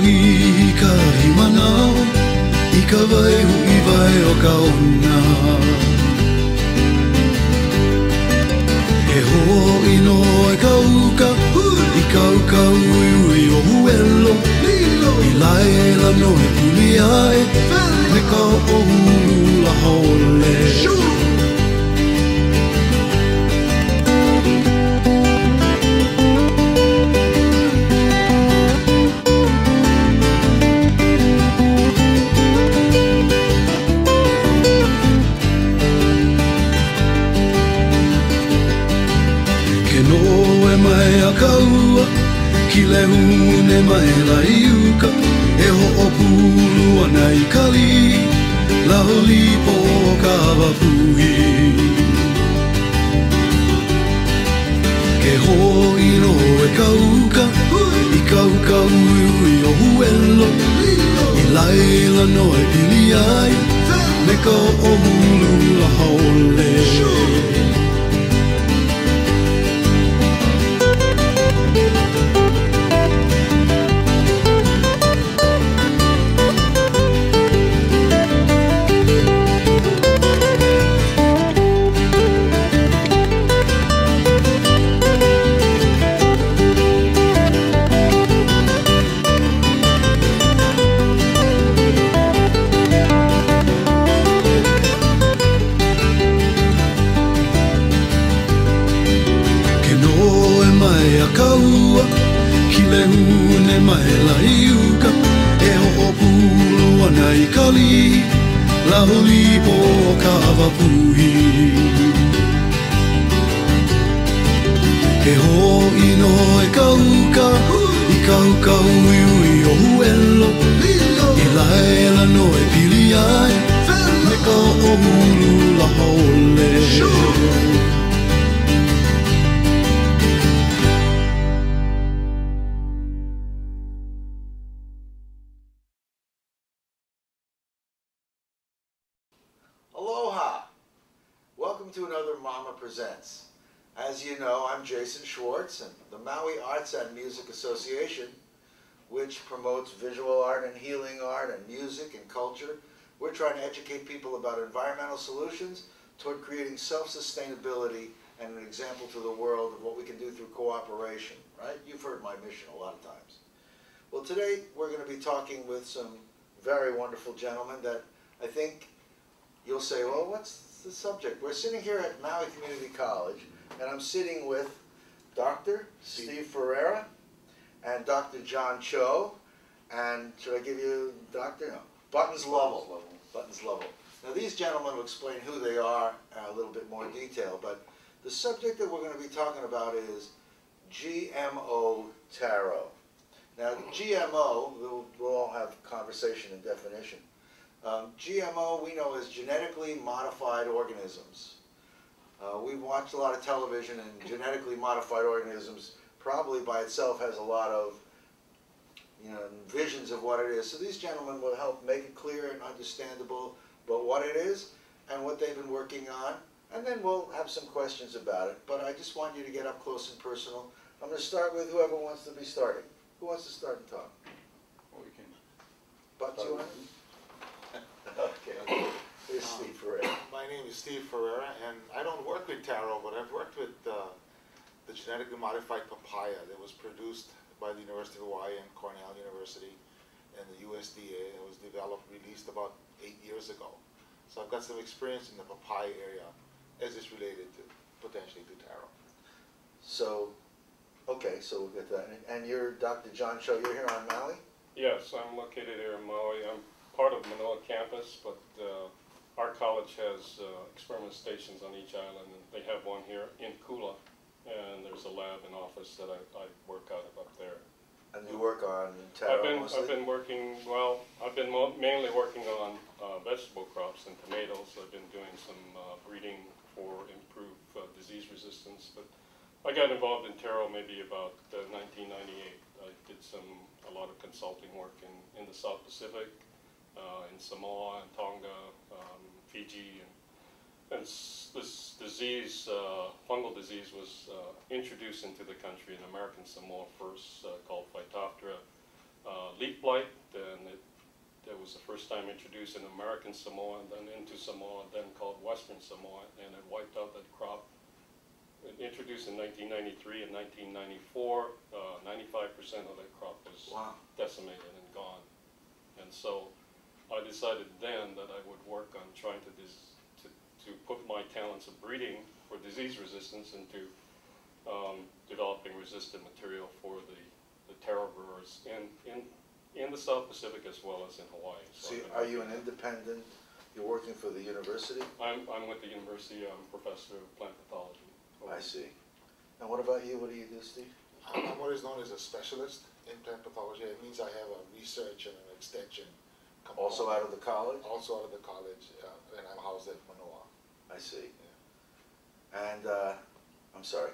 i ka himanao I ka waihu I vai o ka ona He ho ino e ka uka I ka uka ui o huelo I laila no e puli ai Me ka ohulu la hole Kaua, ki le hune mai la iuka E ho pulu ana I kali La holi po ka wapuhi Ke ho ino e kauka I kauka ui o huelo I laila no e pili ai Me ka ohulu la haole Kaua, ki le hune mai la iuka E ho pulu ana I kali La holi po ka wapuhi Ke ho ino e kauka I kauka ui o huelo I laila no e pili ai Me ka ohulu la hole To another Mama Presents. As you know, I'm Jason Schwartz, and the Maui Arts and Music Association, which promotes visual art and healing art and music and culture. We're trying to educate people about environmental solutions toward creating self-sustainability and an example to the world of what we can do through cooperation, right? You've heard my mission a lot of times. Well, today we're going to be talking with some very wonderful gentlemen that I think you'll say, well, what's the subject? We're sitting here at Maui Community College, and I'm sitting with Dr. Steve Ferreira and Dr. John Cho, and should I give you Dr.? No, Buttons Lovell. Buttons Lovell. Now these gentlemen will explain who they are in a little bit more detail, but the subject that we're going to be talking about is GMO-TARO. Now GMO, we'll all have conversation and definition. GMO we know as Genetically Modified Organisms. We've watched a lot of television, and Genetically Modified Organisms probably by itself has a lot of visions of what it is. So these gentlemen will help make it clear and understandable about what it is and what they've been working on, and then we'll have some questions about it. But I just want you to get up close and personal. I'm going to start with whoever wants to be starting. Who wants to start and talk? Well, we can. Buttons, you want to? Okay. Here's Steve Ferreira. My name is Steve Ferreira, and I don't work with taro, but I've worked with the genetically modified papaya that was produced by the University of Hawaii and Cornell University and the USDA. It was developed, released about 8 years ago. So I've got some experience in the papaya area as it's related to, potentially to taro. So, okay, so we'll get that. And you're Dr. John Cho, you're here on Maui? Yes, I'm located here in Maui. I'm part of Manoa campus, but our college has experiment stations on each island, and they have one here in Kula, and there's a lab and office that I work out of up there. And you work on taro mostly? I've been working, well, I've been mainly working on vegetable crops and tomatoes. I've been doing some breeding for improved disease resistance, but I got involved in taro maybe about 1998. I did a lot of consulting work in the South Pacific, in Samoa and Tonga, Fiji, and this disease, fungal disease, was introduced into the country in American Samoa first, called Phytophthora leaf blight, and that was the first time introduced in American Samoa, and then into Samoa, then called Western Samoa, and it wiped out that crop. Introduced in 1993 and 1994, 95% of that crop was decimated and gone. And so I decided then that I would work on trying to put my talents of breeding for disease resistance into developing resistant material for the taro growers in the South Pacific as well as in Hawaii. So are you an independent? You're working for the university? I'm with the university. I'm a professor of plant pathology. I see. And what about you? What do you do, Steve? I'm what is known as a specialist in plant pathology. It means I have a research and an extension component. Also out of the college? Also out of the college, and I'm housed at Manoa. I see. Yeah. And, I'm sorry.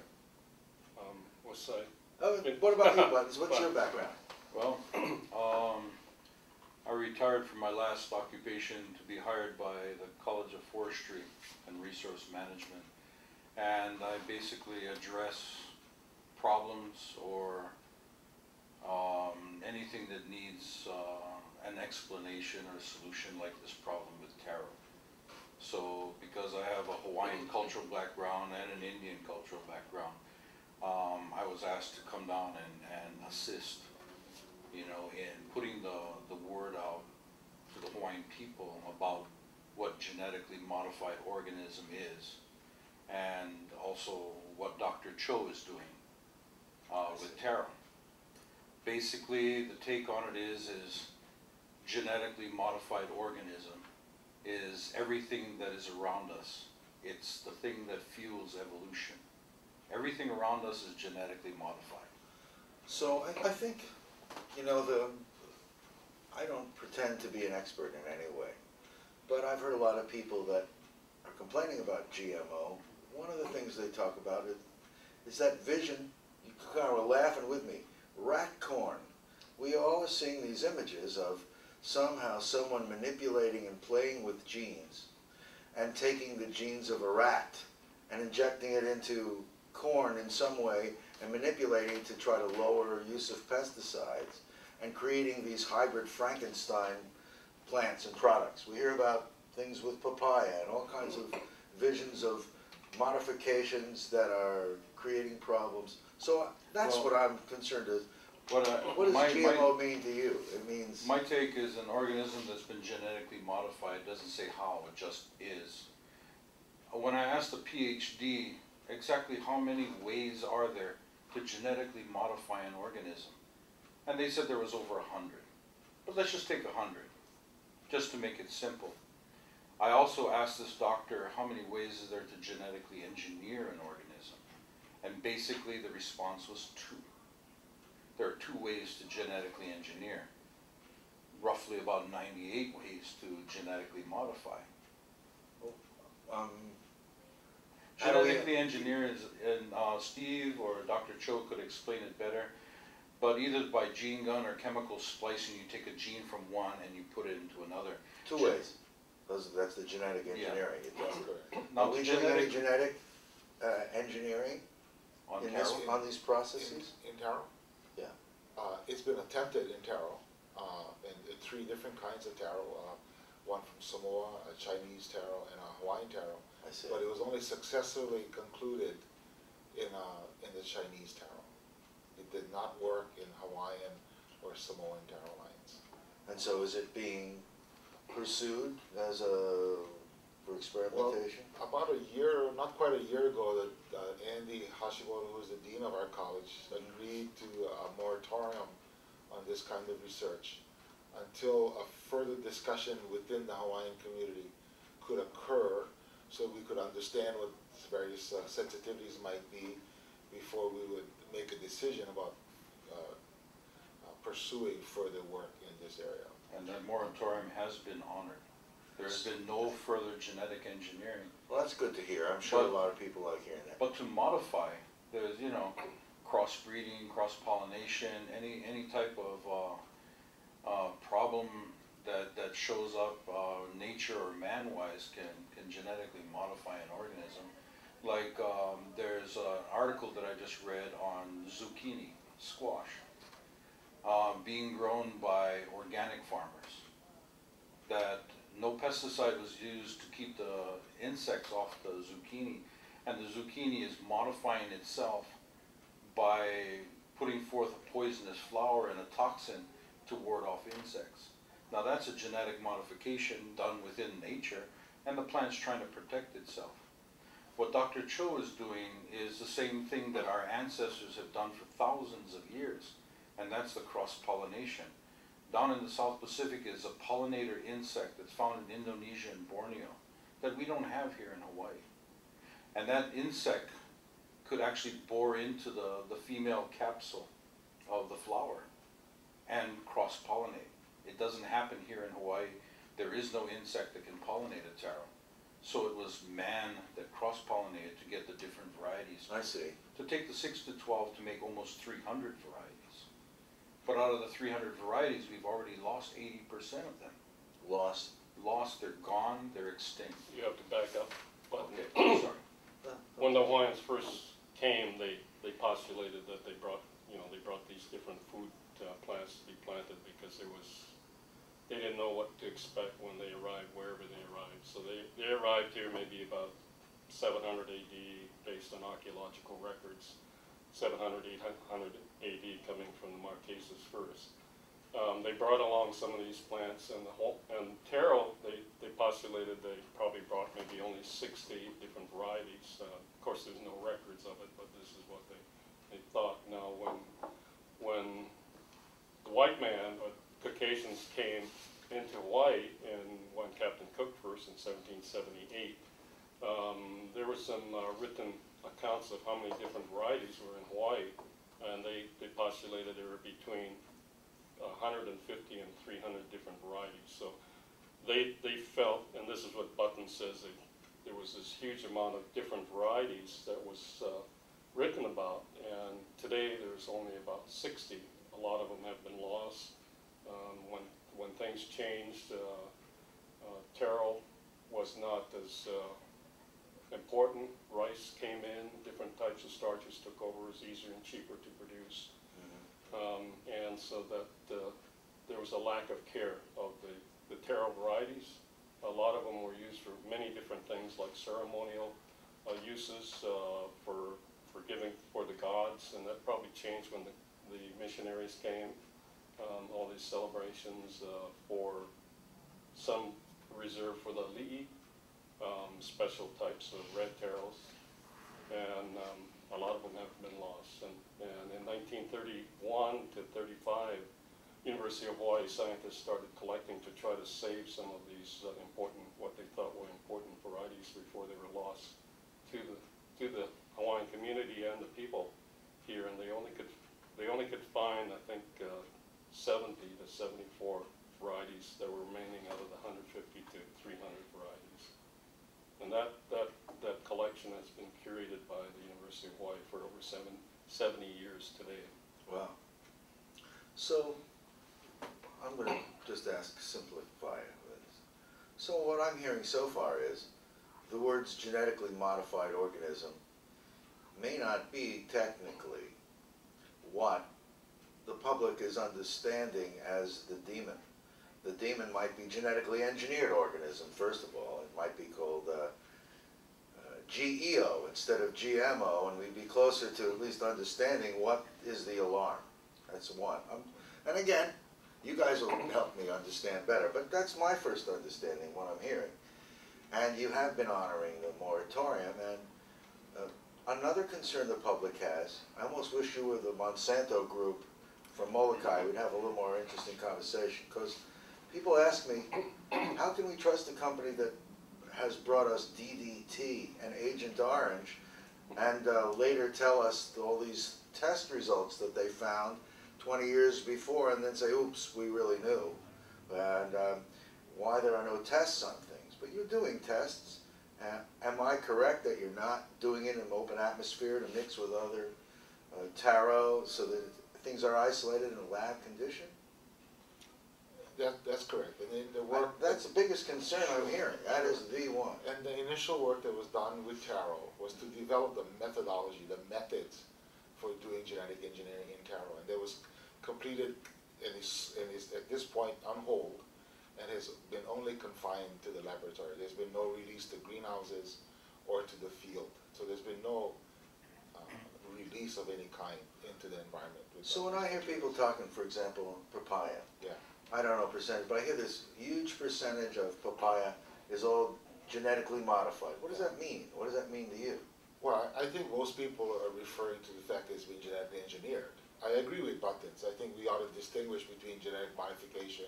What's that? Oh, what about you, Buttons? What's your background? Well, I retired from my last occupation to be hired by the College of Forestry and Resource Management. And I basically address problems or anything that needs an explanation or a solution, like this problem with taro. So because I have a Hawaiian cultural background and an Indian cultural background, I was asked to come down and assist, you know, in putting the word out to the Hawaiian people about what genetically modified organism is, and also what Dr. Cho is doing with taro. Basically, the take on it is genetically modified organism is everything that is around us. It's the thing that fuels evolution. Everything around us is genetically modified. So I think, you know, I don't pretend to be an expert in any way, but I've heard a lot of people that are complaining about GMO. One of the things they talk about is that vision. You kind of were laughing with me. Rat corn. We are always seeing these images of somehow someone manipulating and playing with genes and taking the genes of a rat and injecting it into corn in some way and manipulating to try to lower use of pesticides and creating these hybrid Frankenstein plants and products. We hear about things with papaya and all kinds of visions of modifications that are creating problems. So that's what I'm concerned with. What does GMO mean to you? It means... My take is an organism that's been genetically modified doesn't say how, it just is. When I asked a PhD exactly how many ways are there to genetically modify an organism, and they said there was over 100. But let's just take 100, just to make it simple. I also asked this doctor how many ways is there to genetically engineer an organism, and basically the response was 2. There are 2 ways to genetically engineer. Roughly about 98 ways to genetically modify. Genetically engineer is, and Steve or Dr. Cho could explain it better, but either by gene gun or chemical splicing, you take a gene from one and you put it into another. 2 ways. That's the genetic engineering. Yeah. Are we doing any genetic engineering on these processes? In taro? Yeah. It's been attempted in taro, in 3 different kinds of taro. One from Samoa, a Chinese taro, and a Hawaiian taro. I see. But it was only successfully concluded in the Chinese taro. It did not work in Hawaiian or Samoan taro lines. And so is it being pursued as for experimentation? Well, about a year, not quite a year ago, that Andy Hashimoto, who is the dean of our college, agreed to a moratorium on this kind of research until a further discussion within the Hawaiian community could occur, so we could understand what various sensitivities might be before we would make a decision about pursuing further work in this area. And that moratorium has been honored. There has been no further genetic engineering. Well, that's good to hear. I'm sure a lot of people like hearing that. But to modify, there's, you know, crossbreeding, cross-pollination, any type of problem that shows up nature or man-wise can genetically modify an organism. Like there's an article that I just read on zucchini, squash. being grown by organic farmers, that no pesticide was used to keep the insects off the zucchini, and the zucchini is modifying itself by putting forth a poisonous flower and a toxin to ward off insects. Now that's a genetic modification done within nature, and the plant's trying to protect itself. What Dr. Cho is doing is the same thing that our ancestors have done for thousands of years, and that's the cross-pollination. Down in the South Pacific is a pollinator insect that's found in Indonesia and Borneo that we don't have here in Hawaii. And that insect could actually bore into the female capsule of the flower and cross-pollinate. It doesn't happen here in Hawaii. There is no insect that can pollinate a taro. So it was man that cross-pollinated to get the different varieties. I see. To take the 6 to 12 to make almost 300 varieties. But out of the 300 varieties, we've already lost 80% of them. Lost. Lost, they're gone, they're extinct. You have to back up. But Okay, sorry. when the Hawaiians first came, they postulated that they brought these different food plants to be planted because they didn't know what to expect when they arrived, wherever they arrived. So they arrived here maybe about 700 AD based on archaeological records, 700, 800 AD coming from the Marquesas first. They brought along some of these plants, and taro, they postulated they probably brought maybe only 60 different varieties. Of course, there's no records of it, but this is what they thought. Now, when the white man, or Caucasians, came into Hawaii, and when Captain Cook first in 1778, there were some written accounts of how many different varieties were in Hawaii, and they postulated there were between 150 and 300 different varieties. So they felt, and this is what Buttons says, there was this huge amount of different varieties that was written about, and today there's only about 60. A lot of them have been lost. When things changed, taro was not as important. Rice came in, different types of starches took over, it was easier and cheaper to produce. And so that there was a lack of care of the taro varieties. A lot of them were used for many different things, like ceremonial uses for giving for the gods, and that probably changed when the missionaries came. All these celebrations for some reserved for the li'i, special types of red taros, and a lot of them have been lost. And in 1931 to 35, University of Hawaii scientists started collecting to try to save some of these what they thought were important varieties before they were lost to the Hawaiian community and the people here. And they only could find, I think, 70 to 74 varieties that were remaining out of the 150 to 300 varieties. And that collection has been curated by the University of Hawaii for over 70 years today. Wow. So, I'm going to just simplify it. So what I'm hearing so far is the words genetically modified organism may not be technically what the public is understanding as the demon. The demon might be genetically engineered organism, first of all. It might be called GEO instead of GMO, and we'd be closer to at least understanding what is the alarm. That's one. And again, you guys will help me understand better, but that's my first understanding, what I'm hearing. And you have been honoring the moratorium, and another concern the public has, I almost wish you were the Monsanto group from Molokai. We'd have a little more interesting conversation, because people ask me, how can we trust a company that has brought us DDT and Agent Orange, and later tell us all these test results that they found 20 years before, and then say, oops, we really knew, and why there are no tests on things. But you're doing tests. Am I correct that you're not doing it in an open atmosphere to mix with other taro so that things are isolated in a lab condition? That's correct. And the work that's the biggest concern I'm hearing. That is the one. And the initial work that was done with taro was to develop the methodology, the methods for doing genetic engineering in taro. And there was completed is at this point on hold and has been only confined to the laboratory. There's been no release to greenhouses or to the field. So there's been no release of any kind into the environment. So when I hear people talking, for example, papaya, Yeah. I don't know percentage, but I hear this huge percentage of papaya is all genetically modified. What does that mean? What does that mean to you? Well, I think most people are referring to the fact that it's been genetically engineered. I agree with Buttons. I think we ought to distinguish between genetic modification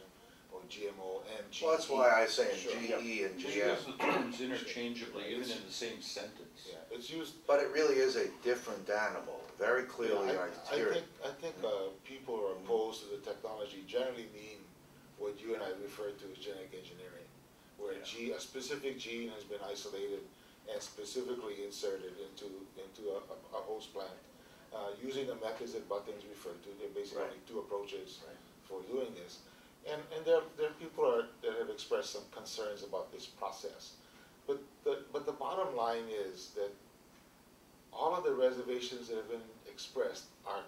or GMO and GE. Well, that's why I say Sure. GE and Just GM. use the terms interchangeably, even in the same sentence. Yeah, it's used. But it really is a different animal, very clearly. Yeah, I hear it. I think people who are opposed to the technology generally mean what you and I refer to as genetic engineering, where a specific gene has been isolated and specifically inserted into a host plant using the methods that Buttons referred to. There are basically only two approaches for doing this. And there are people that have expressed some concerns about this process. But the bottom line is that all of the reservations that have been expressed are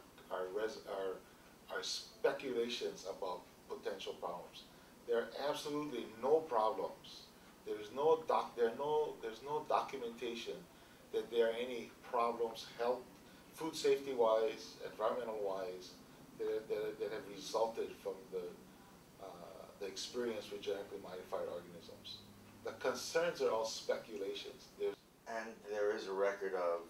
speculations about potential problems. There are absolutely no problems. There's no documentation that there are any problems, health, food safety wise, environmental wise, that have resulted from the experience with genetically modified organisms. The concerns are all speculations. And there is a record of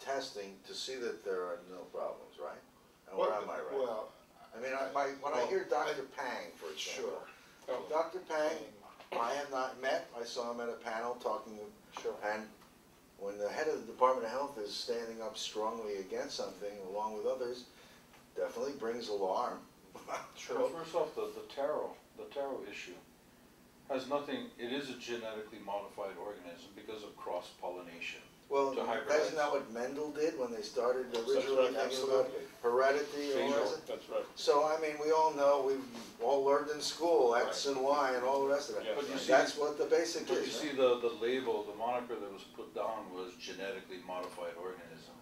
testing to see that there are no problems, right? And where am I right? Well, I mean, when I hear Dr. Pang, for example, sure. Dr. Pang, I have not met. I saw him at a panel talking, and when the head of the Department of Health is standing up strongly against something, along with others, definitely brings alarm. Sure. Well, first off, the Taro issue has nothing. It is a genetically modified organism because of cross-pollination. Well, isn't that what Mendel did when they started originally thinking about heredity and all that? That's right. So, I mean, we all know, we've all learned in school, X and Y and all the rest of that. Yeah. But you see, that's what the basic but is. you see the label, the moniker that was put down was genetically modified organism.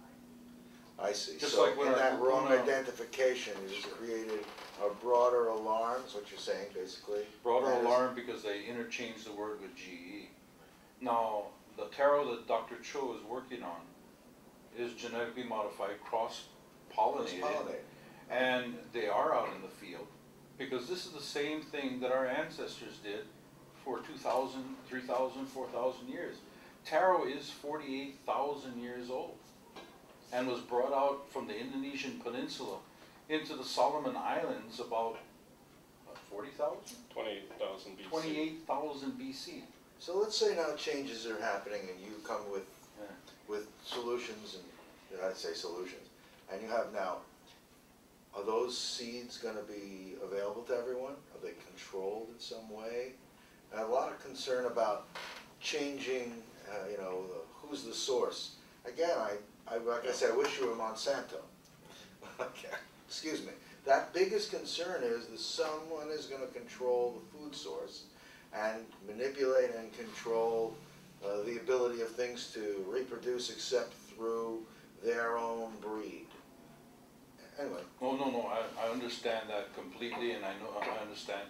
I see. Just So like when in our that wrong Kula- identification, it has created a broader alarm, is what you're saying, basically. Broader That is- alarm because they interchanged the word with GE. Now, the Taro that Dr. Cho is working on is genetically modified, cross-pollinated, Cross-pollinated. and they are out in the field because this is the same thing that our ancestors did for 2,000, 3,000, 4,000 years. Taro is 48,000 years old and was brought out from the Indonesian peninsula into the Solomon Islands about 40,000? 28,000 BC. 28,000 BC. So let's say now changes are happening and you come with solutions, and I'd say solutions, and you have now, are those seeds going to be available to everyone? Are they controlled in some way? And a lot of concern about changing, who's the source. Again, like I said, I wish you were Monsanto. Okay. Excuse me. That biggest concern is that someone is going to control the food source and manipulate and control the ability of things to reproduce except through their own breed. Anyway. Oh, no, I understand that completely, and I understand,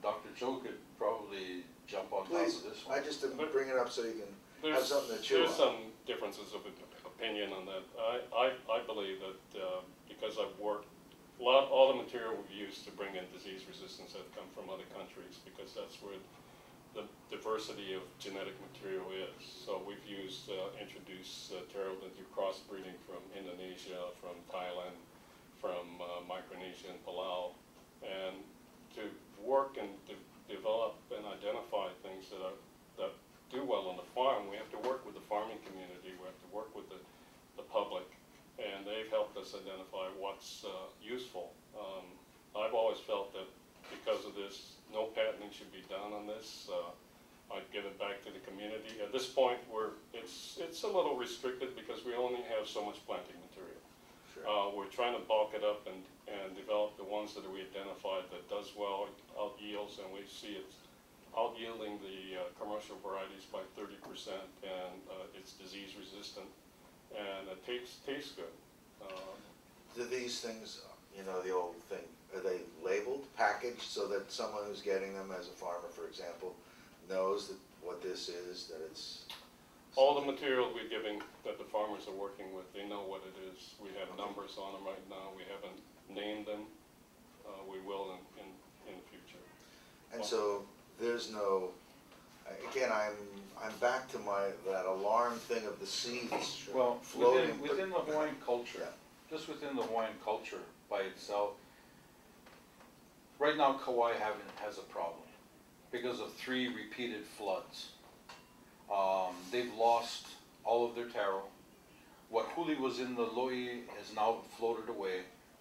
Dr. Cho could probably jump on top of this one. I just didn't bring it up so you can have something to chew on. There's some differences of opinion on that. I believe that because I've worked, all the material we've used to bring in disease resistance have come from other countries because that's where the diversity of genetic material is. So we've introduced Taro through crossbreeding from Indonesia, from Thailand, from Micronesia and Palau, and to work and develop and identify things that do well on the farm, we have to work with the farming community, we have to work with the public, and they've helped us identify what's useful. I've always felt that because of this, no patenting should be done on this. I'd give it back to the community. At this point, it's a little restricted because we only have so much planting material. Sure. We're trying to bulk it up and develop the ones that we identified that does well, out yields, and we see it's out yielding the commercial varieties by 30%, and it's disease resistant, and it tastes good. Do these things, you know, the old thing, are they labeled, packaged, so that someone who's getting them as a farmer, for example, knows that what this is, that it's... All the material we're giving that the farmers are working with, they know what it is. We have numbers on them right now. We haven't named them. We will in the future. And so there's no, again, I'm back to that alarm thing of the seeds Well, floating. within the Hawaiian culture, Yeah. just within the Hawaiian culture by itself, right now Kauai has a problem because of 3 repeated floods. They've lost all of their taro. What huli was in the loi is now floated away.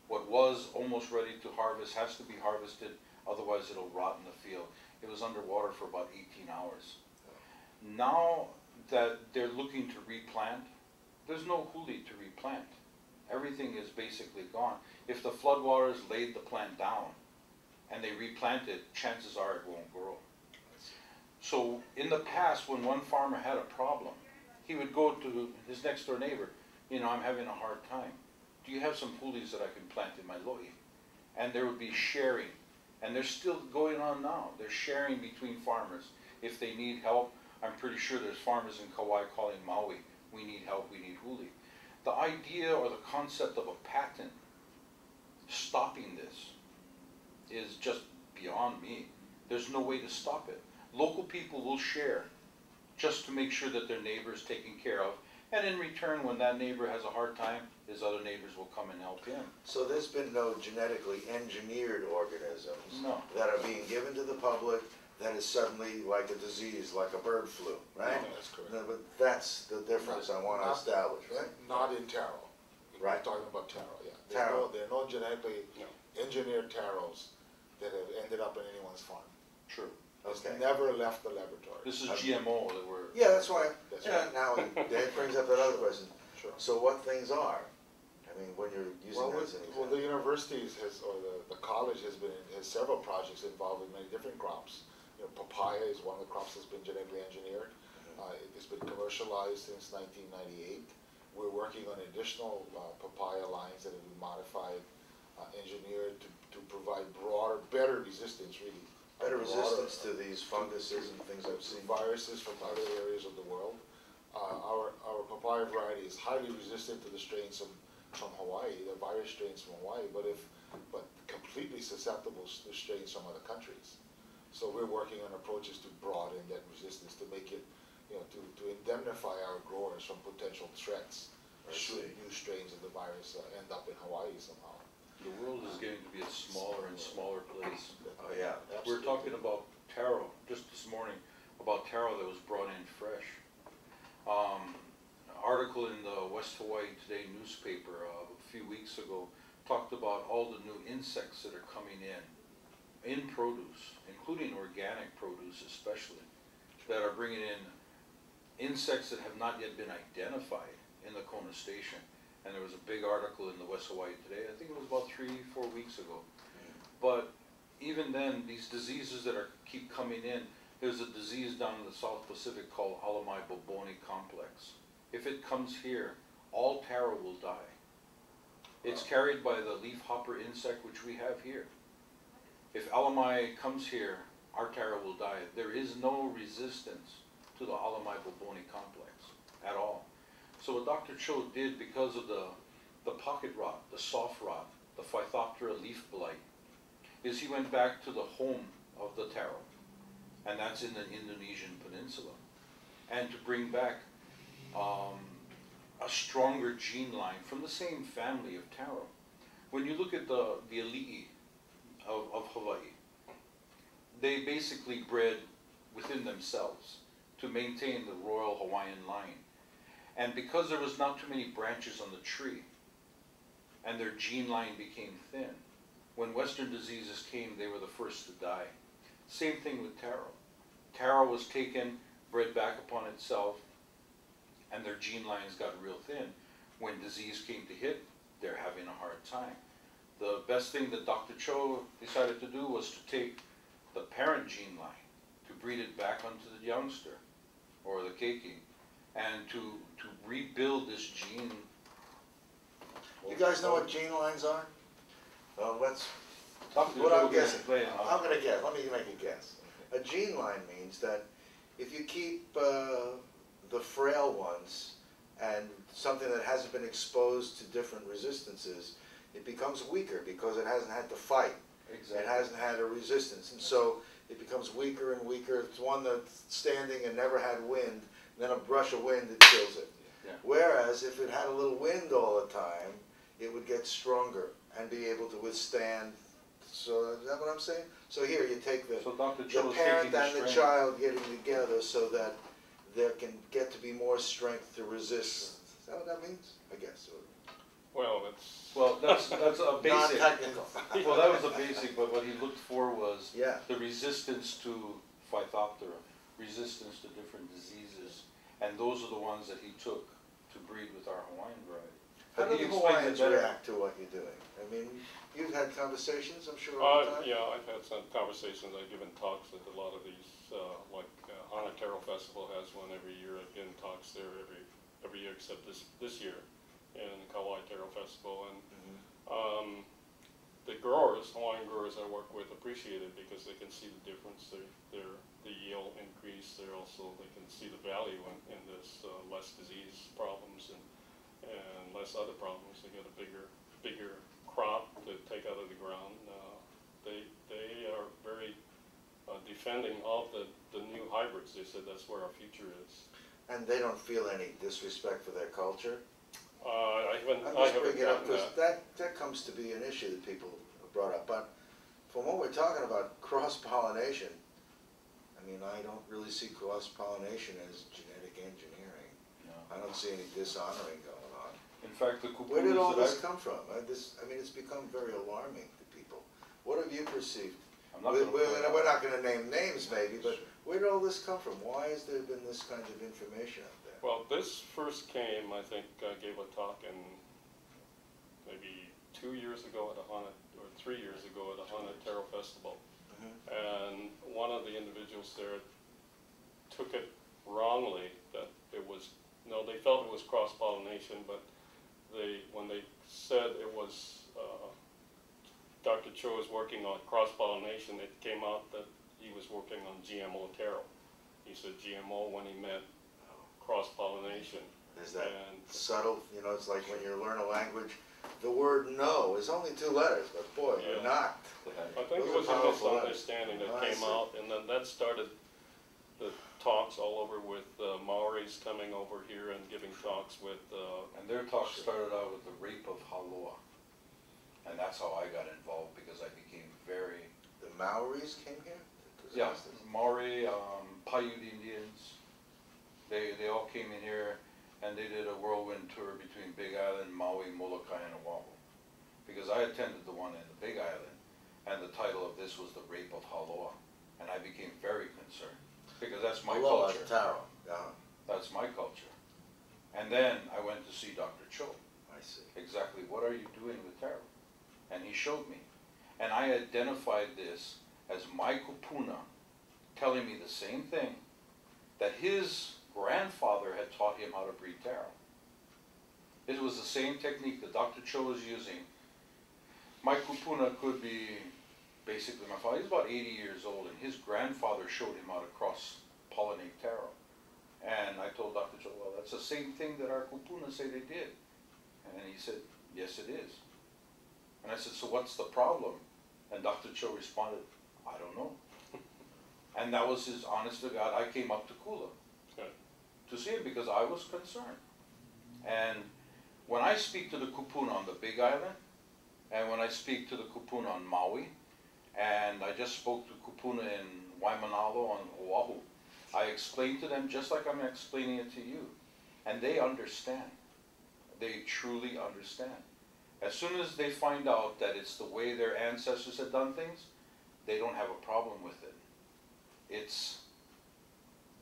What was almost ready to harvest has to be harvested, otherwise it'll rot in the field. It was underwater for about 18 hours. Now that they're looking to replant, there's no huli to replant. Everything is basically gone. If the floodwaters laid the plant down and they replant it, chances are it won't grow. So in the past, when one farmer had a problem, he would go to his next door neighbor, you know, I'm having a hard time. Do you have some hulis that I can plant in my loi? And there would be sharing. And they're still going on now. They're sharing between farmers. If they need help, I'm pretty sure there's farmers in Kauai calling Maui, we need help, we need huli. The idea or the concept of a patent stopping this is just beyond me. There's no way to stop it. Local people will share just to make sure that their neighbor is taken care of. And in return, when that neighbor has a hard time, his other neighbors will come and help him. So there's been no genetically engineered organisms No. that are being given to the public that is suddenly like a disease, like a bird flu, right? No, that's correct. No, but that's the difference I want to establish, right? Not in taro. Right. We're talking about taro, yeah. Taro. There are no genetically engineered taros that have ended up in anyone's farm. True. It's Okay. never left the laboratory. This is GMO that we're... Yeah, that's why. That's Yeah, right. now that brings up that other question. Sure. So what things are? I mean, when you're using Well, that as an well, example. the universities or the college has several projects involved with many different crops. You know, papaya is one of the crops that's been genetically engineered. It's been commercialized since 1998. We're working on additional papaya lines that have been modified, engineered to provide broader, better resistance, really. Better resistance to these funguses and things I've seen. Viruses from other areas of the world. Our papaya variety is highly resistant to the strains from Hawaii, the virus strains from Hawaii, but completely susceptible to strains from other countries. So we're working on approaches to broaden that resistance, to make it, you know, to indemnify our growers from potential threats should new strains of the virus end up in Hawaii somehow. The world is getting to be a smaller and smaller place. Oh, yeah. We're talking about taro just this morning, about taro that was brought in fresh. An article in the West Hawaii Today newspaper a few weeks ago talked about all the new insects that are coming in produce, including organic produce especially, that are bringing in insects that have not yet been identified in the Kona Station. And there was a big article in the West Hawaii Today, I think it was about 3-4 weeks ago. But even then, these diseases that keep coming in, there's a disease down in the South Pacific called Alamai boboni complex. If it comes here, all taro will die. It's carried by the leafhopper insect, which we have here. If Alamai comes here, our taro will die. There is no resistance to the Alamai boboni complex at all. So what Dr. Cho did, because of the pocket rot, the soft rot, the Phytophthora leaf blight, is he went back to the home of the taro, and that's in the Indonesian peninsula, and to bring back a stronger gene line from the same family of taro. When you look at the Ali'i of Hawaii, they basically bred within themselves to maintain the royal Hawaiian line. And because there was not too many branches on the tree, and their gene line became thin, when Western diseases came, they were the first to die. Same thing with taro. Taro was taken, bred back upon itself, and their gene lines got real thin. When disease came to hit, they're having a hard time. The best thing that Dr. Cho decided to do was to take the parent gene line, to breed it back onto the youngster, or the keiki, and to rebuild this gene. You guys know what gene lines are? Let's. Dr. What Joe I'm guessing. I'm going going to guess. Let me make a guess. A gene line means that if you keep the frail ones and something that hasn't been exposed to different resistances, it becomes weaker because it hasn't had to fight. Exactly. It hasn't had a resistance, and so it becomes weaker and weaker. It's one that's standing and never had wind, and then a brush of wind, it kills it. Yeah. Whereas if it had a little wind all the time, it would get stronger and be able to withstand. So is that what I'm saying? So here you take the, So Dr. the Joe is parent taking and the strength. child getting together so that there can get to be more strength to resist. Is that what that means? I guess. Well, it's Well, that's a basic. Non-technical. Well, that was a basic, but what he looked for was Yeah. the resistance to Phytophthora, resistance to different diseases, and those are the ones that he took to breed with our Hawaiian variety. How But do he the explained it Hawaiians better. react to what you're doing? I mean, you've had conversations, I'm sure, all the time. yeah, I've had some conversations. I've given talks at a lot of these, like Taro Festival has one every year. I've given talks there every year except this year in Kauai Taro Festival. And the growers, Hawaiian growers I work with, appreciate it because they can see the difference. The yield increase. They can see the value in this less disease problems and less other problems. They get a bigger crop to take out of the ground. They are very defending of the new hybrids. They said that's where our future is. And they don't feel any disrespect for their culture? I I'm haven't just bringing it up gotten because that comes to be an issue that people have brought up. But from what we're talking about, cross-pollination, I mean, I don't really see cross-pollination as genetic engineering. No. I don't see any dishonoring going on. In fact, the Where did all kupunas this come from? I mean, it's become very alarming to people. What have you perceived? I'm not We're gonna not going to name names, maybe, but where did all this come from? Why has there been this kind of information out there? Well, this first came, I think, I gave a talk in maybe 2 years ago at or 3 years ago at a Taro Festival. And one of the individuals there took it wrongly that it was, no, they felt it was cross-pollination, but when they said it was, Dr. Cho was working on cross-pollination, it came out that he was working on GMO-TARO. He said GMO when he meant cross-pollination. Is that And subtle? You know, it's like when you learn a language, the word no is only 2 letters, but boy, you're Yeah. not. I think it was a misunderstanding that I came see. out, and then that started the talks all over with Maoris coming over here and giving talks with. And their talk started out with the rape of Haloa. And that's how I got involved because I became very... The Maoris came here? Yeah, Maori, Paiute Indians, they all came in here and they did a whirlwind tour between Big Island, Maui, Molokai, and Oahu. Because I attended the one in the Big Island, and the title of this was The Rape of Haloa. And I became very concerned, because that's my Aloha, culture. Taro. That's my culture. And then I went to see Dr. Cho. I see. Exactly, what are you doing with Taro? And he showed me. And I identified this as my kupuna telling me the same thing, that his grandfather had taught him how to breed taro. It was the same technique that Dr. Cho was using. My kupuna could be basically my father. He's about 80 years old, and his grandfather showed him how to cross-pollinate taro. And I told Dr. Cho, well, that's the same thing that our kupunas say they did. And he said, yes, it is. And I said, so what's the problem? And Dr. Cho responded, I don't know. And that was his honest to God. I came up to Kula to see him because I was concerned. And when I speak to the kupuna on the Big Island, and when I speak to the kupuna on Maui, and I just spoke to kupuna in Waimanalo on Oahu, I explain to them just like I'm explaining it to you. And they understand. They truly understand. As soon as they find out that it's the way their ancestors had done things, they don't have a problem with it. It's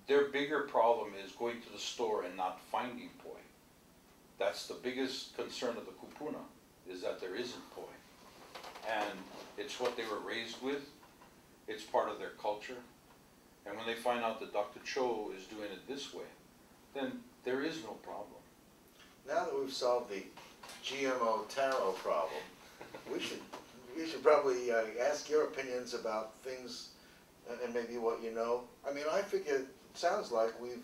their bigger problem is going to the store and not finding poi. That's the biggest concern of the kupuna, is that there isn't poi. And it's what they were raised with. It's part of their culture. And when they find out that Dr. Cho is doing it this way, then there is no problem. Now that we've solved the GMO-TARO problem, we you should probably ask your opinions about things and maybe what you know. I mean, I figure it sounds like we've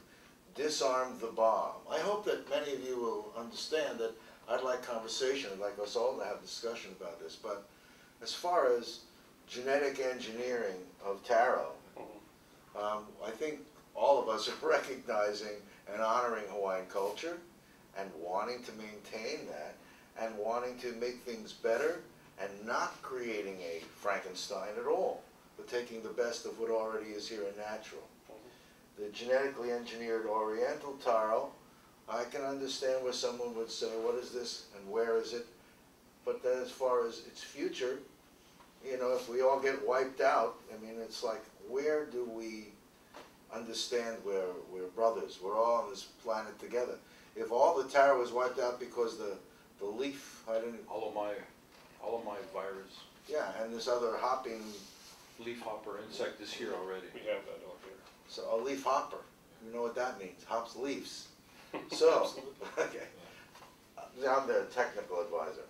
disarmed the bomb. I hope that many of you will understand that I'd like conversation. I'd like us all to have discussion about this. But as far as genetic engineering of taro, I think all of us are recognizing and honoring Hawaiian culture and wanting to maintain that and wanting to make things better and not creating a Frankenstein at all, but taking the best of what already is here and natural. The genetically engineered Oriental taro, I can understand where someone would say, what is this and where is it? But then as far as its future, you know, if we all get wiped out, I mean, it's like, where do we understand we're brothers? We're all on this planet together. If all the taro is wiped out because the leaf, I didn't... All of my virus, Yeah, and this other hopping... leafhopper insect is here already. We have that over here. So a leaf hopper, you know what that means, hops leaves. So, okay, I'm the technical advisor.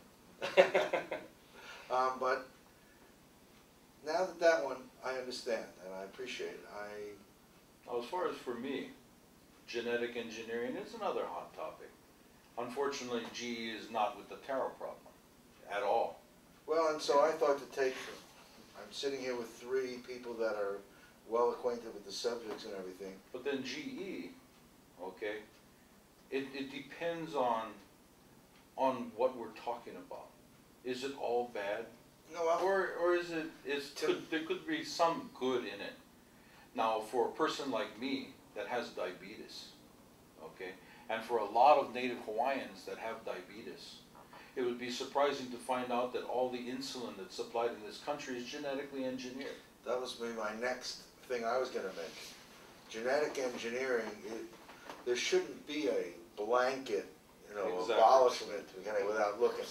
But now that one I understand and I appreciate it, Now, as far as for me, genetic engineering is another hot topic. Unfortunately, GE is not with the taro problem at all. well, and so I thought to take, I'm sitting here with three people that are well acquainted with the subjects and everything. But then GE, okay, it depends on what we're talking about. Is it all bad? No, Or there could be some good in it. Now, for a person like me that has diabetes, okay, and for a lot of native Hawaiians that have diabetes, it would be surprising to find out that all the insulin that's supplied in this country is genetically engineered. that was my next thing I was going to mention. Genetic engineering, there shouldn't be a blanket, you know, Exactly. abolishment without looking.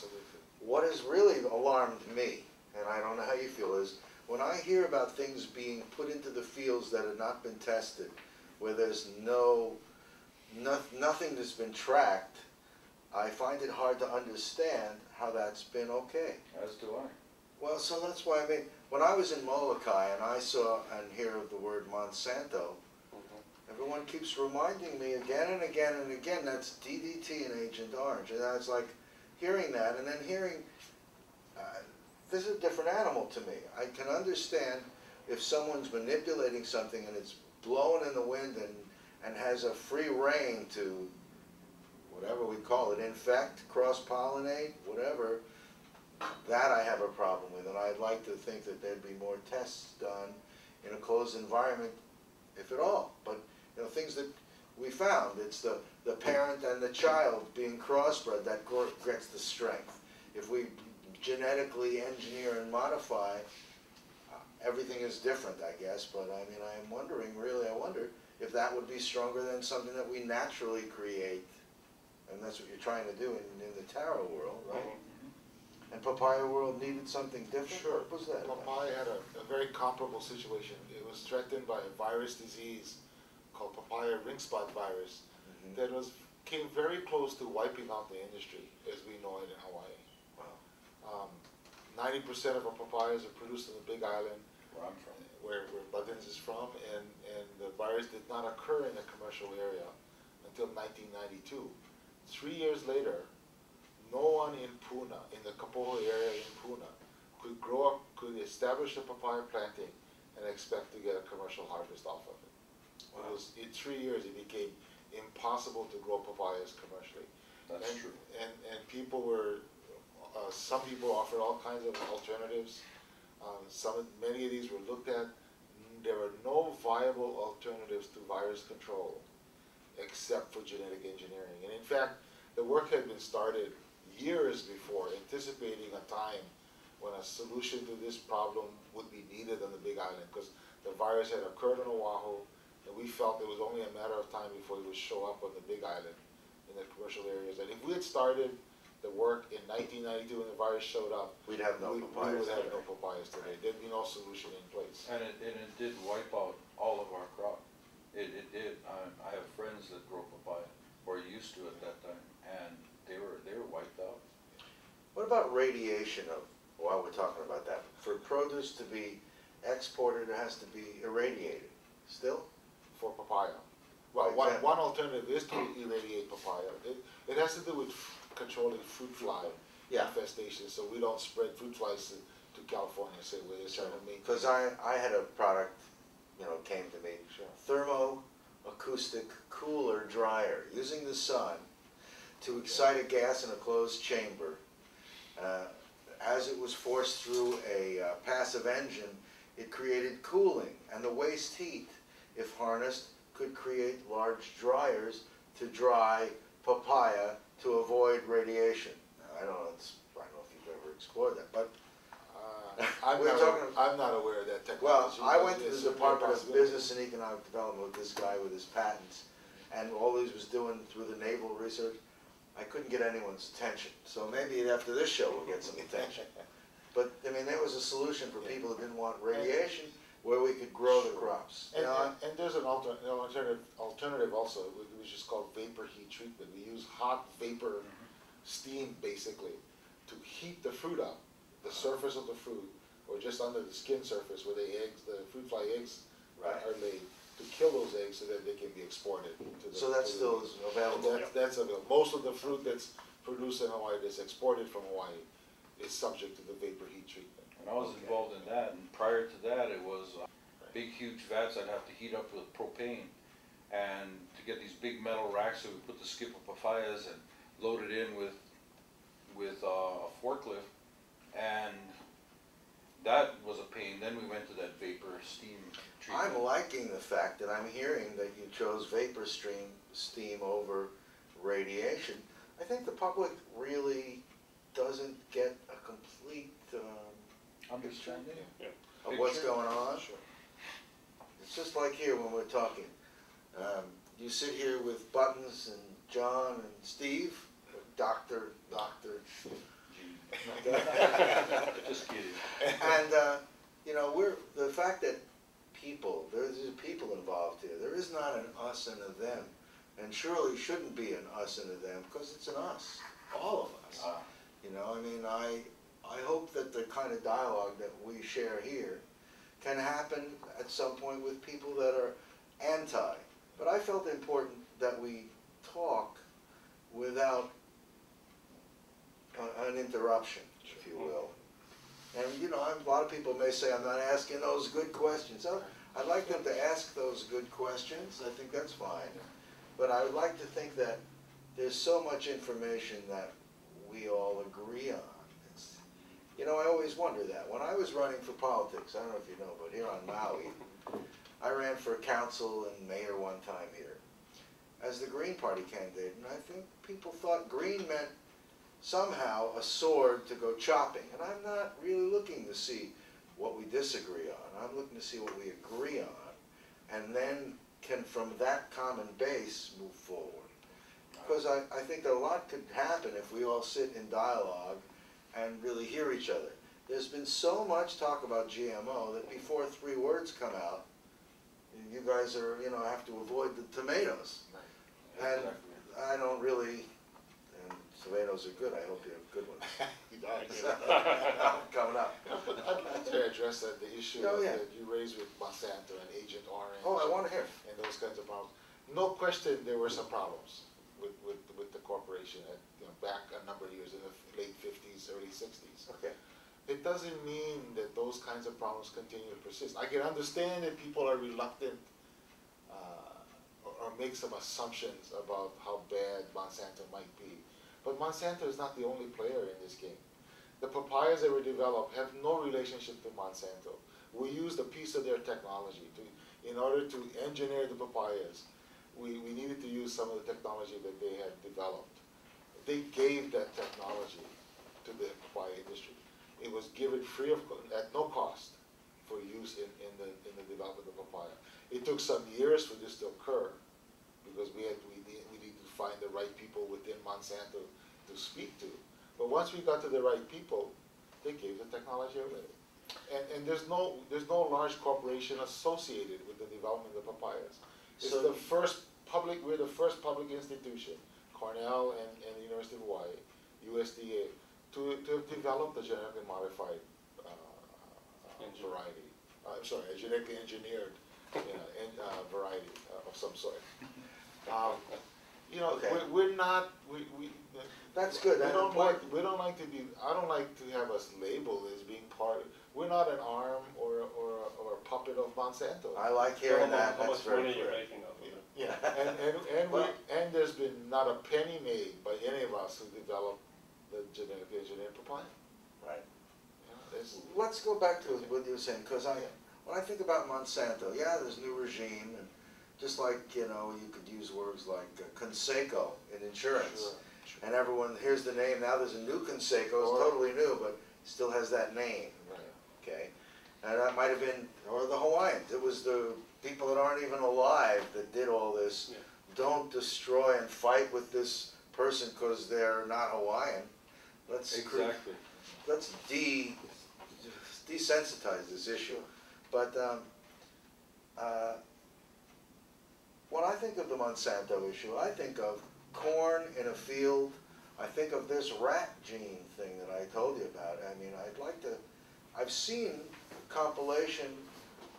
What has really alarmed me, and I don't know how you feel, is when I hear about things being put into the fields that have not been tested, where there's nothing that's been tracked, I find it hard to understand how that's been okay. As do I. Well, so that's why, I mean, when I was in Molokai and I saw and hear of the word Monsanto, everyone keeps reminding me again and again and again, that's DDT and Agent Orange. And I was like, hearing that and then hearing, this is a different animal to me. I can understand if someone's manipulating something and it's blowing in the wind and has a free rein to, whatever we call it, infect, cross-pollinate, whatever, that I have a problem with. And I'd like to think that there'd be more tests done in a closed environment, if at all. But, you know, things that we found, it's the parent and the child being crossbred that gets the strength. If we genetically engineer and modify, everything is different, I guess. But I mean, I'm wondering, really, I wonder if that would be stronger than something that we naturally create. And that's what you're trying to do in the taro world, right? And papaya world needed something different? Sure. What was that? Papaya had a very comparable situation. It was threatened by a virus disease called Papaya Ringspot virus that came very close to wiping out the industry as we know it in Hawaii. Wow. 90% of our papayas are produced in the Big Island, Where I'm from. where Buttons is from, and the virus did not occur in the commercial area until 1992. 3 years later, no one in Puna, in the Kapoho area in Puna, could establish a papaya planting and expect to get a commercial harvest off of it. Wow. It was, in 3 years, it became impossible to grow papayas commercially. That's true. And people were, some people offered all kinds of alternatives. Many of these were looked at. There were no viable alternatives to virus control except for genetic engineering. And in fact, the work had been started years before, anticipating a time when a solution to this problem would be needed on the Big Island, because the virus had occurred on Oahu, and we felt it was only a matter of time before it would show up on the Big Island in the commercial areas. And if we had started the work in 1992 when the virus showed up, We'd have no papayas we would have today. no papayas today. There'd be no solution in place. And it did wipe out all of our crop. It did. I have friends that grow papaya, or used to at that time, and they were wiped out. What about radiation of while we're talking about that, for produce to be exported, it has to be irradiated. Still? For papaya. Well, one alternative is to irradiate papaya. It has to do with controlling fruit fly infestation, so we don't spread fruit flies to California, say, where they're trying to make. Because I had a product, came to me, Sure. thermoacoustic cooler dryer, using the sun to excite a gas in a closed chamber. As it was forced through a passive engine, it created cooling, and the waste heat, if harnessed, could create large dryers to dry papaya to avoid radiation. Now, I don't know if you've ever explored that, but I'm not aware of that technology. well, I went to the Department of Business and Economic Development with this guy with his patents, and all he was doing through the naval research, I couldn't get anyone's attention. So maybe after this show we'll get some attention. But I mean, there was a solution for people who didn't want radiation, where we could grow the crops. And there's an alternative also, which is called vapor heat treatment. We use hot vapor steam, basically, to heat the fruit up, the surface of the fruit, or just under the skin surface where the fruit fly eggs are laid, to kill those eggs so that they can be exported. So that still is available? That's available. Most of the fruit that's produced in Hawaii, that's exported from Hawaii, is subject to the vapor heat treatment. And I was involved in that, and prior to that, it was big, huge vats I'd have to heat up with propane, and to get these big metal racks, so we put the skip of papayas and load it in with a forklift, and that was a pain. Then we went to that vapor steam treatment. I'm liking the fact that I'm hearing that you chose vapor steam over radiation. I think the public really doesn't get a complete Understanding? of what's going on. Sure. It's just like here when we're talking. You sit here with Buttons and John and Steve, Doctor. Just kidding. And we're the fact that there's people involved here. There is not an us and a them, and surely shouldn't be an us and a them, because it's an us, all of us. I hope that the kind of dialogue that we share here can happen at some point with people that are anti. But I felt it important that we talk without an interruption, if you will. And a lot of people may say I'm not asking those good questions. So I'd like them to ask those good questions. I think that's fine. But I would like to think that there's so much information that we all agree on. I always wonder that. When I was running for politics, I don't know if you know, but here on Maui, I ran for council and mayor one time here as the Green Party candidate, and I think people thought green meant somehow a sword to go chopping, and I'm not really looking to see what we disagree on. I'm looking to see what we agree on, and then can from that common base move forward. Because I think that a lot could happen if we all sit in dialogue and really hear each other. There's been so much talk about GMO that before 3 words come out, you guys are, have to avoid the tomatoes. And I don't really, and tomatoes are good, I hope you have good ones. He died. Coming up. I'd like to address the issue that you raised with Monsanto and Agent Orange. Oh, I want to hear. And those kinds of problems. No question there were some problems with the corporation back a number of years in the late 50s, early 60s. Okay. It doesn't mean that those kinds of problems continue to persist. I can understand that people are reluctant or make some assumptions about how bad Monsanto might be. But Monsanto is not the only player in this game. The papayas that were developed have no relationship to Monsanto. We used a piece of their technology in order to engineer the papayas. We needed to use some of the technology that they had developed. They gave that technology to the papaya industry. It was given free at no cost for use in the development of papaya. It took some years for this to occur because we needed to find the right people within Monsanto to speak to. But once we got to the right people, they gave the technology away. And there's no large corporation associated with the development of papayas. It's So we're the first public institution, Cornell and the University of Hawaii, USDA, to develop the genetically modified variety. I'm sorry, a genetically engineered variety of some sort. You know, Okay. we're not, we That's good. we And don't important. like, we don't like to be, I don't like to have us labeled as being part, we're not an arm or a puppet of Monsanto. I like hearing that. How That's much very money you're clear. making off of it? Yeah, Well- and there's been not a penny made by any of us who developed the genetically engineered papaya. Right. You know, there's- Let's go back to what you were saying, because when I think about Monsanto, yeah, there's new regime, and just like, you know, you could use words like Conseco in insurance. Sure. And everyone hears the name, now there's a new Conseco, it's totally new, but still has that name, Right. okay? And that might have been, or the Hawaiians, it was the people that aren't even alive that did all this. Yeah. Don't destroy and fight with this person because they're not Hawaiian. Let's Exactly. let's desensitize this issue. But when I think of the Monsanto issue, I think of corn in a field. I think of this rat gene thing that I told you about. I mean, I've seen a compilation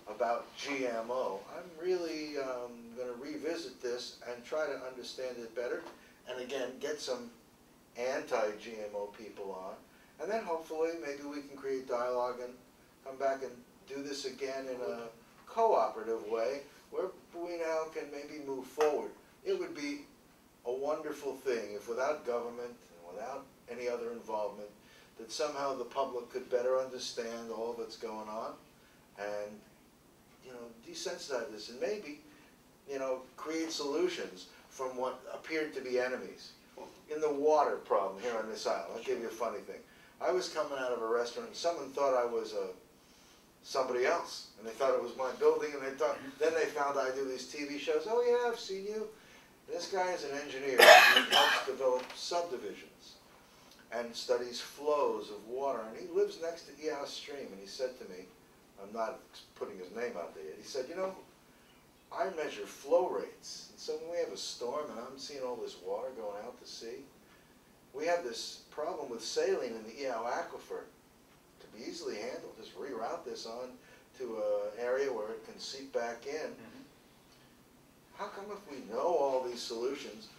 about GMO. I'm really going to revisit this and try to understand it better. And again, get some anti-GMO people on. And then hopefully maybe we can create dialogue and come back and do this again in a cooperative way where we now can maybe move forward. It would be a wonderful thing if without government and without any other involvement that somehow the public could better understand all that's going on and, you know, desensitize this and maybe, you know, create solutions from what appeared to be enemies. In the water problem here on this island, I'll give you a funny thing. I was coming out of a restaurant and someone thought I was somebody else, and they thought it was my building, and then they found I do these TV shows. Oh yeah, I've seen you. This guy is an engineer. He helps develop subdivisions and studies flows of water, and he lives next to Iao Stream, and he said to me, I'm not putting his name out there yet, he said, you know, I measure flow rates, and so when we have a storm and I'm seeing all this water going out to sea, we have this problem with saline in the Iao aquifer. To be easily handled, just reroute this on to an area where it can seep back in. Mm-hmm. How come if we know all these solutions,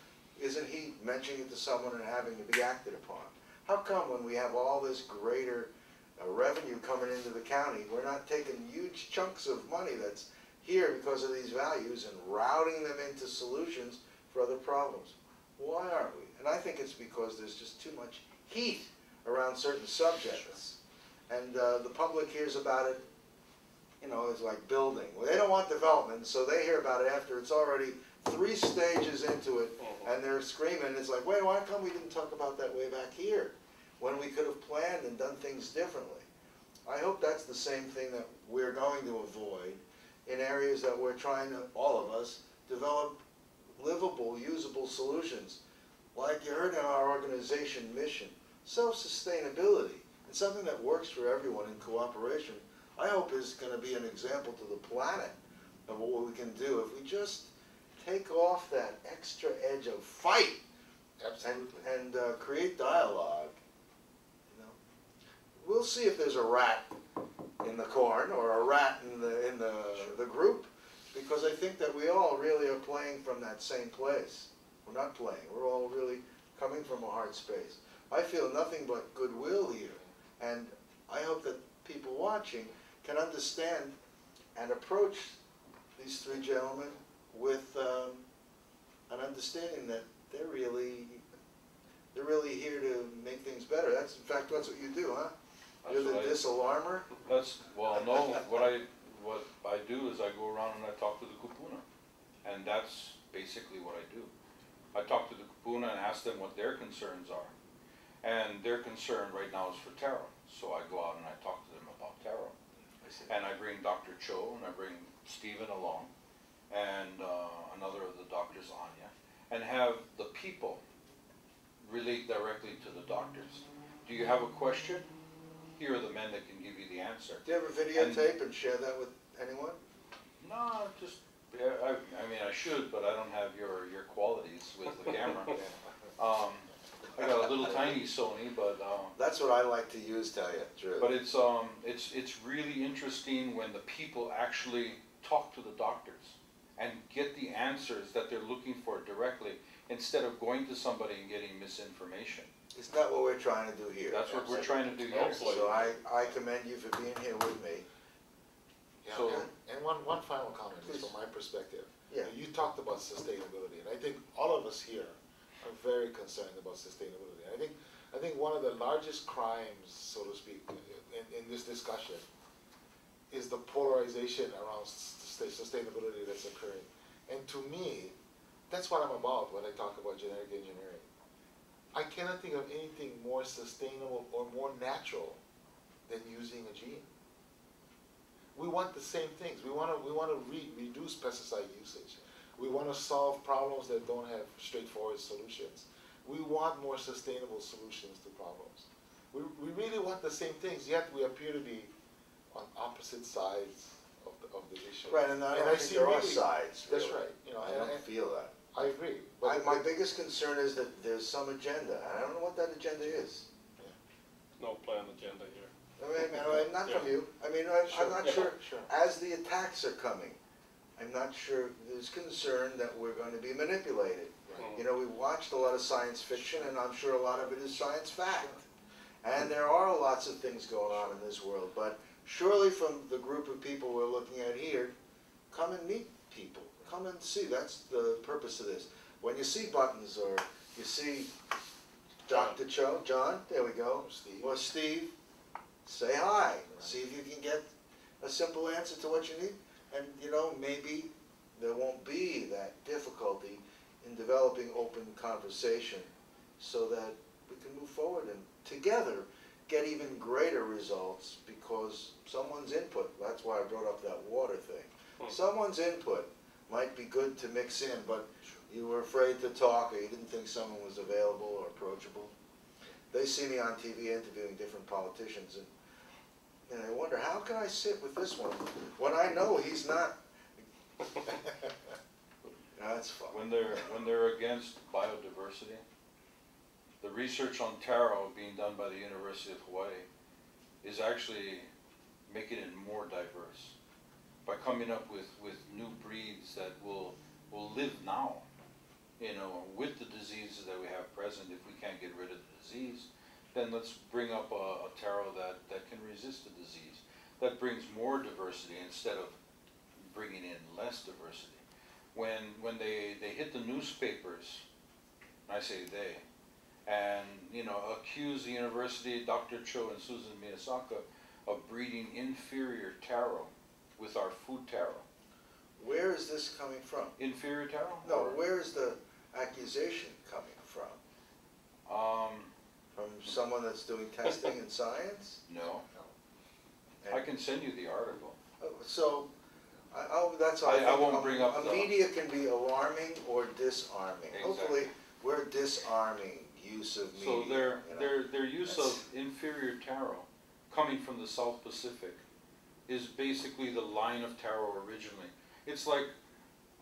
isn't he mentioning it to someone and having to be acted upon? How come when we have all this greater revenue coming into the county, we're not taking huge chunks of money that's here because of these values and routing them into solutions for other problems? Why aren't we? And I think it's because there's just too much heat around certain subjects. And the public hears about it, you know, it's like building. Well, they don't want development, so they hear about it after it's already 3 stages into it, and they're screaming. It's like, wait, why come we didn't talk about that way back here when we could have planned and done things differently? I hope that's the same thing that we're going to avoid in areas that we're trying to, all of us, develop livable, usable solutions. Like you heard in our organization mission, self-sustainability. It's something that works for everyone in cooperation. I hope is going to be an example to the planet of what we can do if we just take off that extra edge of fight. Absolutely. And create dialogue. You know, we'll see if there's a rat in the corn or a rat in the group, because I think that we all really are playing from that same place. We're not playing. We're all really coming from a hard space. I feel nothing but goodwill here, and I hope that people watching can understand and approach these 3 gentlemen with an understanding that they're really here to make things better. That's, in fact, that's what you do, huh? You're the disalarmer? That's, well, no, what I do is I go around and I talk to the kupuna. And that's basically what I do. I talk to the kupuna and ask them what their concerns are. And their concern right now is for taro. So I go out and I talk to them about taro. And I bring Dr. Cho and I bring Stephen along and another of the doctors, Anya, and have the people relate directly to the doctors. Do you have a question? Here are the men that can give you the answer. Do you ever videotape and share that with anyone? No, just, yeah, I mean, I should, but I don't have your qualities with the camera. I got a little tiny Sony, but That's what I like to use, tell you the truth. but it's really interesting when the people actually talk to the doctors and get the answers that they're looking for directly instead of going to somebody and getting misinformation. Isn't that what we're trying to do here? That's what we're trying to do here. Hopefully. So I commend you for being here with me. Yeah, So- and one final comment is from my perspective. Yeah. You talked about sustainability, and I think all of us here are very concerned about sustainability. I think one of the largest crimes, so to speak, in this discussion is the polarization around sustainability that's occurring. And to me, that's what I'm about when I talk about genetic engineering. I cannot think of anything more sustainable or more natural than using a gene. We want the same things. We want to reduce pesticide usage. We want to solve problems that don't have straightforward solutions. We want more sustainable solutions to problems. We really want the same things, yet we appear to be on opposite sides of the issue. Right, and I don't think there are sides, That's really. right. You know, I don't feel that. I agree. My biggest concern is that there's some agenda. I don't know what that agenda is. No planned agenda here. I mean, not from you. I mean, I'm not sure. As the attacks are coming, I'm not sure. There's concern that we're going to be manipulated. Right. You know, we watched a lot of science fiction, and I'm sure a lot of it is science fact. And there are lots of things going on in this world, but surely from the group of people we're looking at here, come and meet people. Come and see. That's the purpose of this. When you see Buttons or you see Dr. Cho, John, there we go, Steve. or Steve, say hi. See if you can get a simple answer to what you need. And, you know, maybe there won't be that difficulty in developing open conversation so that we can move forward and together get even greater results because someone's input, that's why I brought up that water thing. Someone's input might be good to mix in, but you were afraid to talk or you didn't think someone was available or approachable. They see me on TV interviewing different politicians and I wonder, how can I sit with this one when I know he's not? That's fun. When they're against biodiversity, the research on taro being done by the University of Hawaii is actually making it more diverse by coming up with new breeds that will live now, you know, with the diseases that we have present. If we can't get rid of the disease, then let's bring up a taro that can resist the disease, that brings more diversity instead of bringing in less diversity. When they hit the newspapers, I say they, and you know, accuse the university, Dr. Cho and Susan Miyasaka, of breeding inferior taro with our food taro. Where is this coming from? Inferior taro? No, Or, where is the accusation coming from? From someone that's doing testing in science? No. And- I can send you the article. So, that's all I won't bring up a the- media can be alarming or disarming. Exactly. Hopefully, we're disarming use of media. So you know. their use of inferior taro coming from the South Pacific is basically the line of taro originally. It's like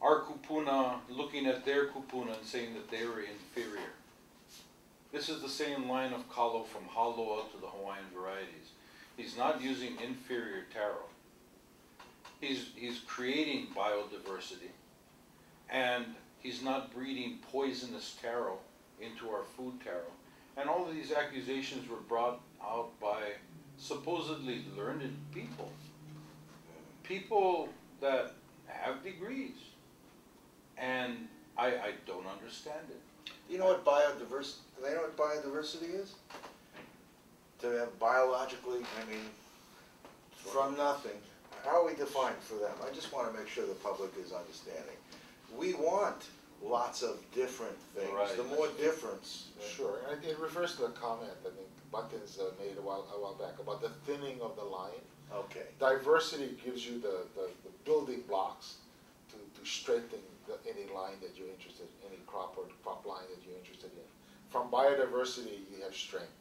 our kupuna looking at their kupuna and saying that they were inferior. This is the same line of kalo from halo out to the Hawaiian varieties. He's not using inferior taro. He's creating biodiversity, and he's not breeding poisonous taro into our food taro. And all of these accusations were brought out by supposedly learned people. People that have degrees. And I don't understand it. You know what biodiversity, do they know what biodiversity is? To have biologically, I mean, from nothing. How are we defined for them? I just want to make sure the public is understanding. We want lots of different things. Right. The more difference. Sure, and it refers to a comment I think Buttons made a while back about the thinning of the line. Okay. Diversity gives you the building blocks to strengthen any line that you're interested in, any crop or crop line that you're interested in. From biodiversity, you have strength.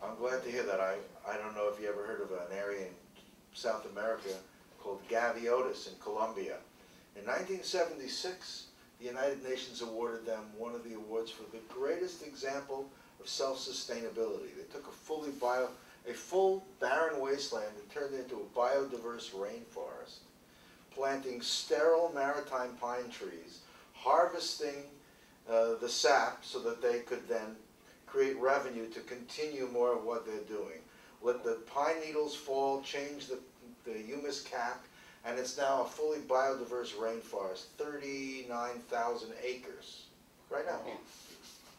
I'm glad to hear that. I don't know if you ever heard of an area in South America called Gaviotis in Colombia. In 1976, the United Nations awarded them one of the awards for the greatest example of self-sustainability. They took a full barren wasteland and turned it into a biodiverse rainforest, planting sterile maritime pine trees, harvesting the sap so that they could then create revenue to continue more of what they're doing. Let the pine needles fall, change the humus cap, and it's now a fully biodiverse rainforest, 39,000 acres right now.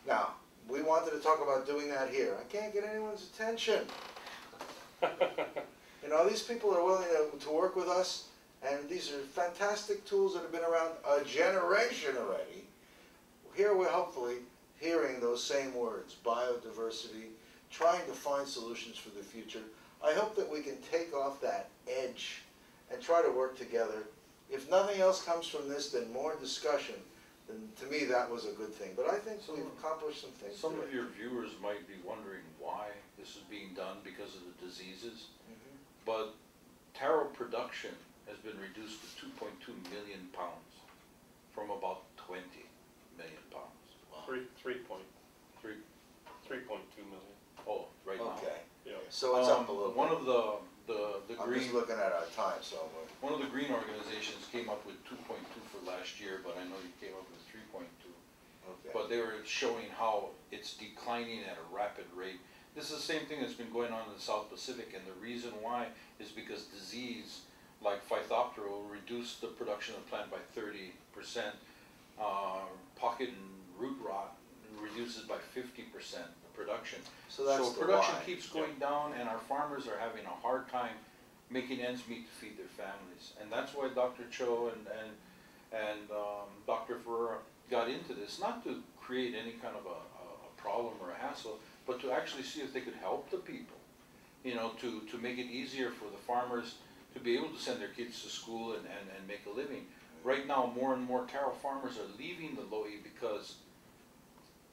Now, we wanted to talk about doing that here. I can't get anyone's attention. You know, these people are willing to work with us, and these are fantastic tools that have been around a generation already. Here we're hopefully hearing those same words, biodiversity, trying to find solutions for the future. I hope that we can take off that edge and try to work together. If nothing else comes from this, then more discussion. Then to me, that was a good thing. But I think we've accomplished some things. Some of your viewers might be wondering why this is being done because of the diseases. But taro production has been reduced to 2.2 million pounds from about 20 million pounds. Wow. 3.2 million. Oh, right now. Okay. Yeah. So it's up a little One bit. of the I'm green, just looking at our time, so one of the green organizations came up with 2.2 for last year, but I know you came up with 3.2. okay. But they were showing how it's declining at a rapid rate. This is the same thing that's been going on in the South Pacific, and the reason why is because disease like Phytophthora reduced the production of plant by 30%. Pocket and root rot reduces by 50% the production. So that's the production why. keeps going down, and our farmers are having a hard time making ends meet to feed their families. And that's why Dr. Cho and Dr. Ferreira got into this, not to create any kind of a problem or a hassle, but to actually see if they could help the people, you know, to make it easier for the farmers to be able to send their kids to school and make a living. Right now, more and more taro farmers are leaving the lo'i because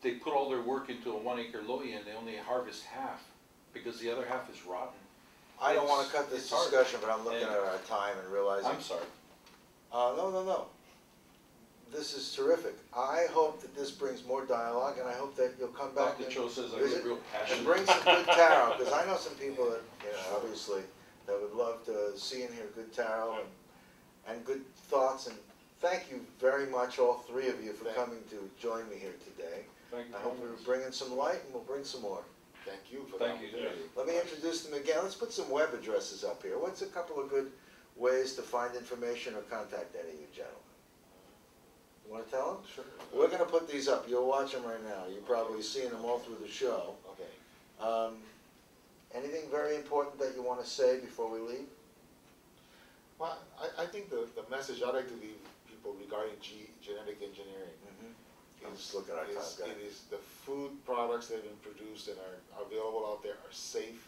they put all their work into a 1 acre lo'i and they only harvest half because the other half is rotten. I don't want to cut this it's hard. discussion, but I'm looking And- at our time and realizing. I'm sorry. No. This is terrific. I hope that this brings more dialogue, and I hope that you'll come back Dr. and Cho says I visit get real passionate. and bring some good taro, because I know some people that, you know, obviously, that would love to see and hear good taro and good thoughts. And thank you very much, all three of you, for coming to join me here today. Thank you. I hope we were bringing some light, and we'll bring some more. Thank you for Thank that you. opportunity. Let me introduce them again. Let's put some web addresses up here. What's a couple of good ways to find information or contact any of you gentlemen? You want to tell them? Sure. We're going to put these up. You'll watch them right now. You're probably seeing them all through the show. Okay. Anything very important that you want to say before we leave? Well, I think the message I'd like to leave people regarding genetic engineering I'm just looking at our time. Go ahead. it is the food products that have been produced and are available out there are safe.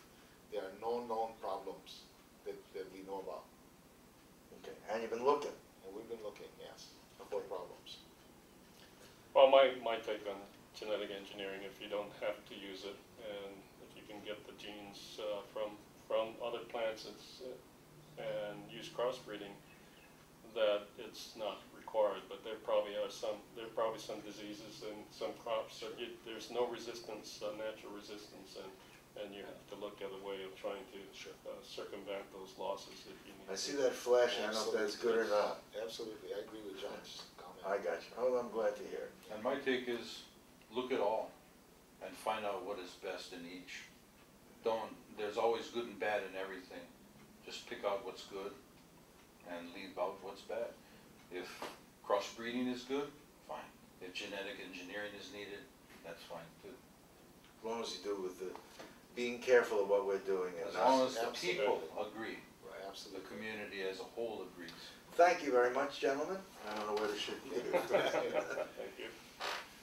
There are no known problems that we know about. Okay. And you've been looking. And we've been looking, yes, for problems. Well, my take on genetic engineering, if you don't have to use it, and if you can get the genes from other plants and use crossbreeding, that it's not required. But there probably are some diseases in some crops that there's no resistance, natural resistance, and you have to look at a way of trying to circumvent those losses if you need. I see that flashing. I don't know if that's good or not. Absolutely, I agree with John's comment. I got you. Oh, I'm glad to hear it. And my take is, look at all and find out what is best in each. There's always good and bad in everything. Just pick out what's good and leave out what's bad. If crossbreeding is good, fine. If genetic engineering is needed, that's fine too. As long as you do it with the being careful of what we're doing. And As long as the Absolutely. people agree, Right, the absolutely. community as a whole agrees. Thank you very much, gentlemen. I don't know where to shoot you. Thank you.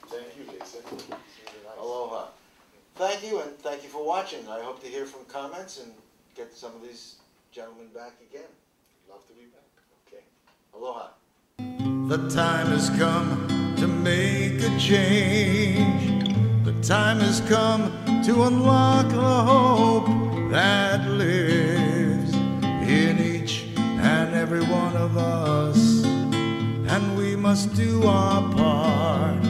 Thank you, Jason. It's really nice. Aloha. Thank you, and thank you for watching. I hope to hear from comments and get some of these gentlemen back again. Love to be back. Okay. Aloha. The time has come to make a change. The time has come to unlock the hope that lives in each and every one of us. And we must must do our part.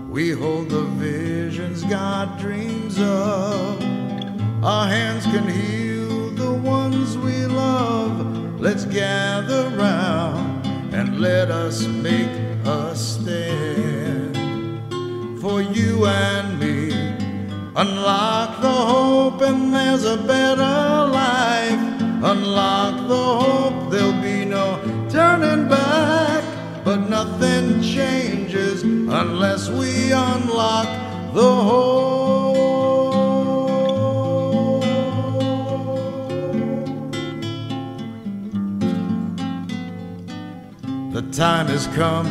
We hold the visions God dreams of. Our hands can heal the ones we love. Let's gather round and let us make a stand. For you and me, unlock the hope and there's a better life. Unlock the hope, there'll be no turning back. But nothing changes unless we unlock the hope. The time has come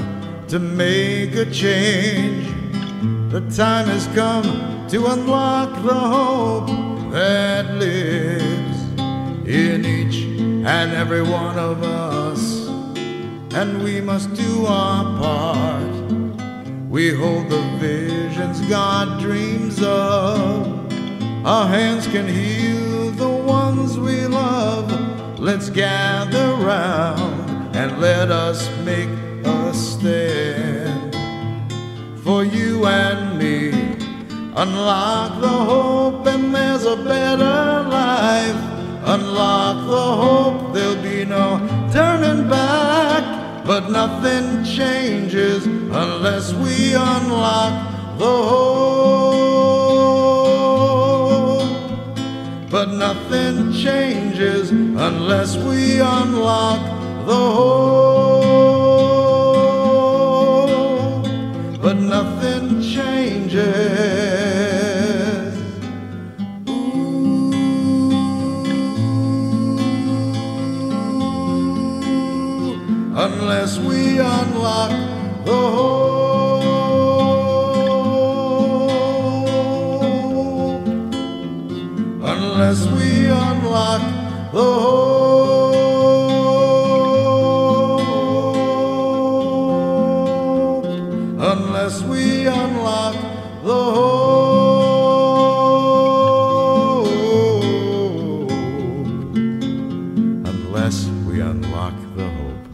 to make a change. The time has come to unlock the hope that lives in each and every one of us. And we must do our part. We hold the visions God dreams of. Our hands can heal the ones we love. Let's gather round and let us make a stand. For you and me, unlock the hope and there's a better life. Unlock the hope, there'll be no turning back. But nothing changes unless we unlock the hope. But nothing changes unless we unlock the hope. But nothing changes. Unless we unlock the hope. Unless we unlock the hope. Unless we unlock the hope. Unless we unlock the hope.